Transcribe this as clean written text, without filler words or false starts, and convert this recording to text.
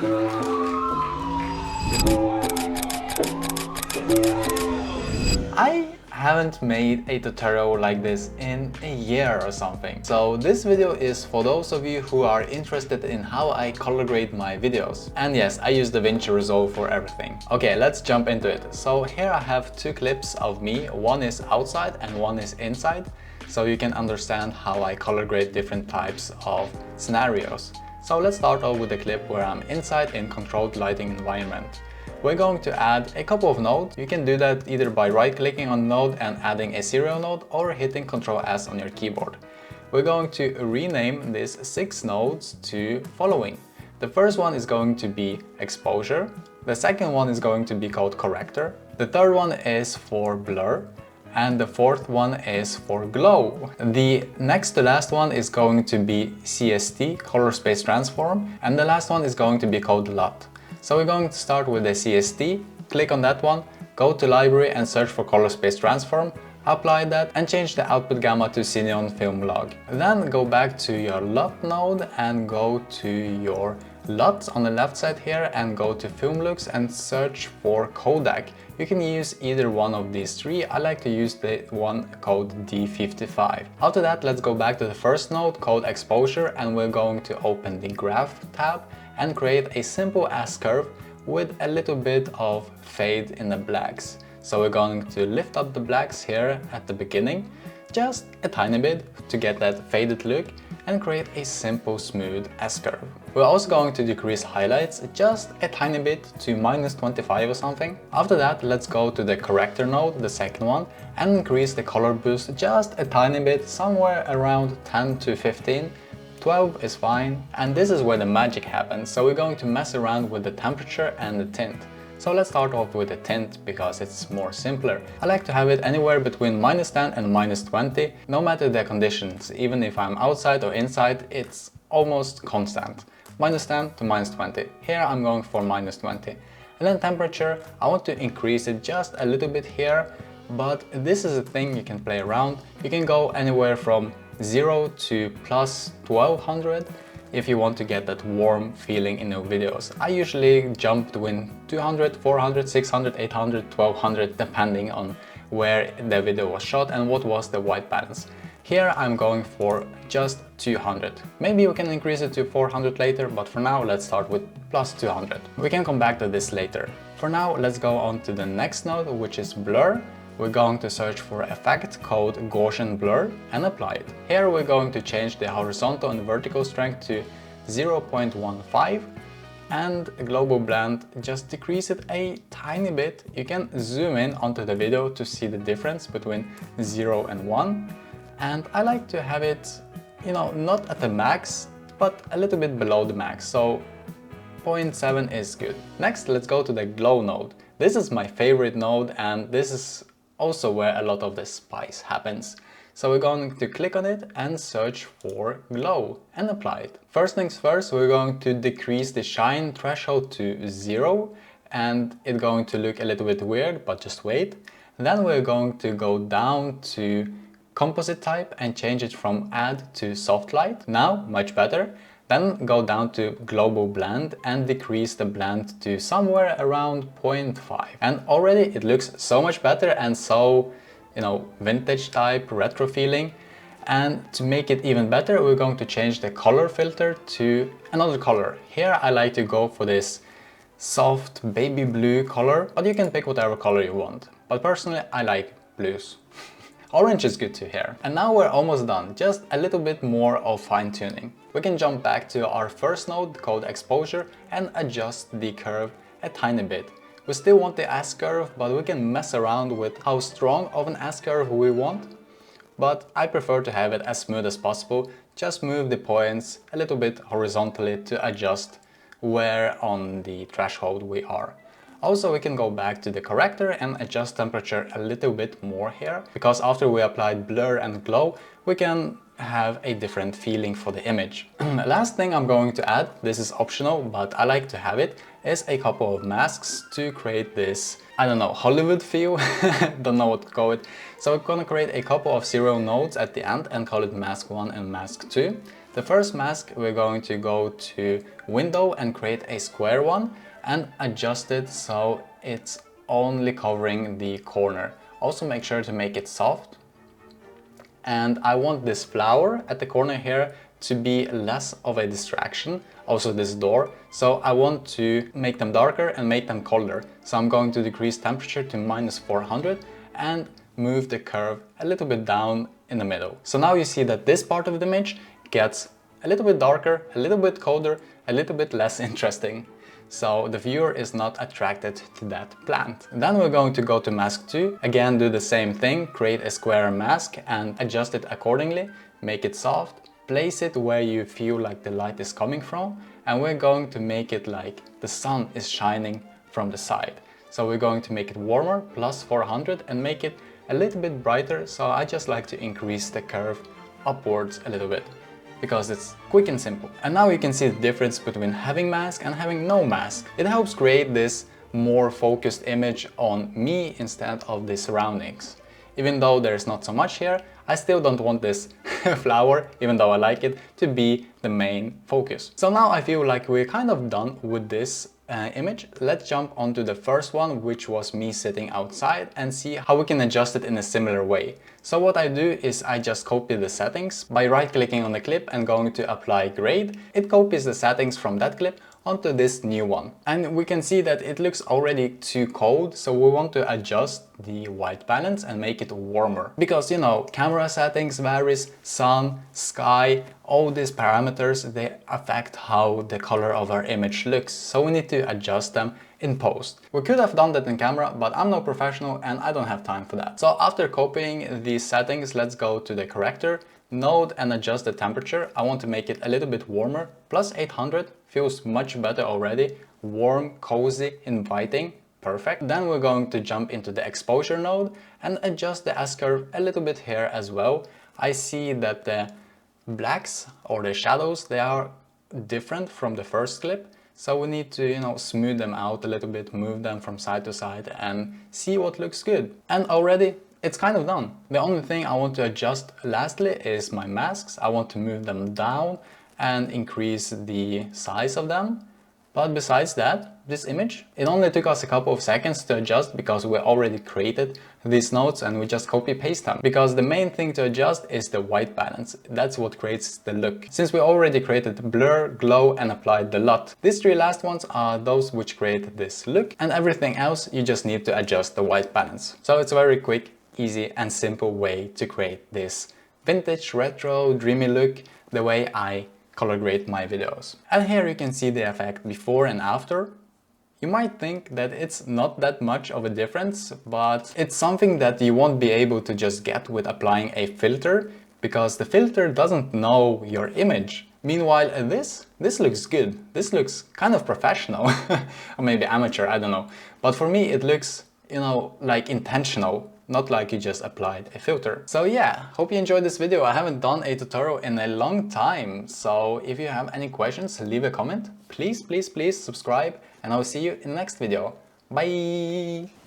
I haven't made a tutorial like this in a year or something. So this video is for those of you who are interested in how I color grade my videos. And yes, I use DaVinci Resolve for everything. Okay, let's jump into it. So here I have two clips of me. One is outside and one is inside. So you can understand how I color grade different types of scenarios. So let's start off with the clip where I'm inside in controlled lighting environment. We're going to add a couple of nodes. You can do that either by right-clicking on node and adding a serial node or hitting Ctrl S on your keyboard. We're going to rename these 6 nodes to following. The first one is going to be exposure. The second one is going to be called corrector. The third one is for blur. And the fourth one is for glow. The next to last one is going to be CST, color space transform. And the last one is going to be called LUT. So we're going to start with the CST, click on that one, go to library and search for color space transform, apply that and change the output gamma to Cineon film log. Then go back to your LUT node and go to your LUT on the left side here and go to film looks and search for codec. You can use either one of these three. I like to use the one called D55. After that, let's go back to the first node called exposure and we're going to open the graph tab and create a simple S-curve with a little bit of fade in the blacks. So we're going to lift up the blacks here at the beginning, just a tiny bit to get that faded look and create a simple smooth S-curve. We're also going to decrease highlights just a tiny bit to -25 or something. After that, let's go to the corrector node, the second one, and increase the color boost just a tiny bit, somewhere around 10 to 15. 12 is fine, and this is where the magic happens, so we're going to mess around with the temperature and the tint. So let's start off with the tint because it's more simpler. I like to have it anywhere between -10 and -20, no matter the conditions. Even if I'm outside or inside, it's almost constant. -10 to -20. Here I'm going for -20. And then temperature, I want to increase it just a little bit here, but this is a thing you can play around. You can go anywhere from 0 to plus 1200 if you want to get that warm feeling in your videos. I usually jump between 200, 400, 600, 800, 1200 depending on where the video was shot and what was the white balance. Here I'm going for just 200. Maybe we can increase it to 400 later, but for now let's start with plus 200. We can come back to this later. For now, let's go on to the next node, which is blur. We're going to search for effect called Gaussian blur and apply it. Here we're going to change the horizontal and vertical strength to 0.15 and global blend, just decrease it a tiny bit. You can zoom in onto the video to see the difference between 0 and 1. And I like to have it, not at the max, but a little bit below the max. So 0.7 is good. Next, let's go to the glow node. This is my favorite node and this is also where a lot of the spice happens. So we're going to click on it and search for glow and apply it. First things first, we're going to decrease the shine threshold to 0 and it's going to look a little bit weird, but just wait. Then we're going to go down to composite type and change it from add to soft light. Now, much better. Then go down to global blend and decrease the blend to somewhere around 0.5. And already it looks so much better and so, vintage type, retro feeling. And to make it even better, we're going to change the color filter to another color. Here I like to go for this soft baby blue color, but you can pick whatever color you want. But personally, I like blues. Orange is good too here. And now we're almost done, just a little bit more of fine tuning. We can jump back to our first node called exposure and adjust the curve a tiny bit. We still want the S-curve, but we can mess around with how strong of an S-curve we want. But I prefer to have it as smooth as possible. Just move the points a little bit horizontally to adjust where on the threshold we are. Also, we can go back to the corrector and adjust temperature a little bit more here, because after we applied blur and glow, we can have a different feeling for the image. Last thing I'm going to add, this is optional, but I like to have it, is a couple of masks to create this, I don't know, Hollywood feel, don't know what to call it. So we're gonna create a couple of serial nodes at the end and call it mask 1 and mask 2. The first mask, we're going to go to window and create a square one and adjust it so it's only covering the corner. Also make sure to make it soft. And I want this flower at the corner here to be less of a distraction, also this door. So I want to make them darker and make them colder. So I'm going to decrease temperature to -400 and move the curve a little bit down in the middle. So now you see that this part of the image gets a little bit darker, a little bit colder, a little bit less interesting. So the viewer is not attracted to that plant. Then we're going to go to mask 2. Again, do the same thing, create a square mask and adjust it accordingly. Make it soft, place it where you feel like the light is coming from. And we're going to make it like the sun is shining from the side. So we're going to make it warmer, +400, and make it a little bit brighter. So I just like to increase the curve upwards a little bit, because it's quick and simple. And now you can see the difference between having mask and having no mask. It helps create this more focused image on me instead of the surroundings. Even though there's not so much here, I still don't want this flower, even though I like it, to be the main focus. So now I feel like we're kind of done with this image. Let's jump onto the first one, which was me sitting outside, and see how we can adjust it in a similar way. So what I do is I just copy the settings by right-clicking on the clip and going to apply grade. It copies the settings from that clip onto this new one. And we can see that it looks already too cold, so we want to adjust the white balance and make it warmer. Because, you know, camera settings varies, sun, sky, all these parameters, they affect how the color of our image looks. So we need to adjust them in post. We could have done that in camera, but I'm no professional and I don't have time for that. So after copying these settings, let's go to the corrector node and adjust the temperature. I want to make it a little bit warmer. +800 feels much better already. Warm, cozy, inviting. Perfect. Then we're going to jump into the exposure node and adjust the S-curve a little bit here as well. I see that the blacks or the shadows, they are different from the first clip. So we need to, you know, smooth them out a little bit, move them from side to side and see what looks good. And already it's kind of done. The only thing I want to adjust lastly is my masks. I want to move them down and increase the size of them. But besides that, this image, it only took us a couple of seconds to adjust because we already created these nodes and we just copy paste them. Because the main thing to adjust is the white balance. That's what creates the look. Since we already created blur, glow and applied the LUT. These three last ones are those which create this look, and everything else you just need to adjust the white balance. So it's a very quick, easy and simple way to create this vintage, retro, dreamy look the way I color grade my videos. And here you can see the effect before and after. You might think that it's not that much of a difference, but it's something that you won't be able to just get with applying a filter, because the filter doesn't know your image. Meanwhile, this looks good. This looks kind of professional, or maybe amateur, I don't know. But for me, it looks, you know, like intentional. Not like you just applied a filter. So yeah, hope you enjoyed this video. I haven't done a tutorial in a long time. So if you have any questions, leave a comment. Please, please, please subscribe and I'll see you in the next video. Bye!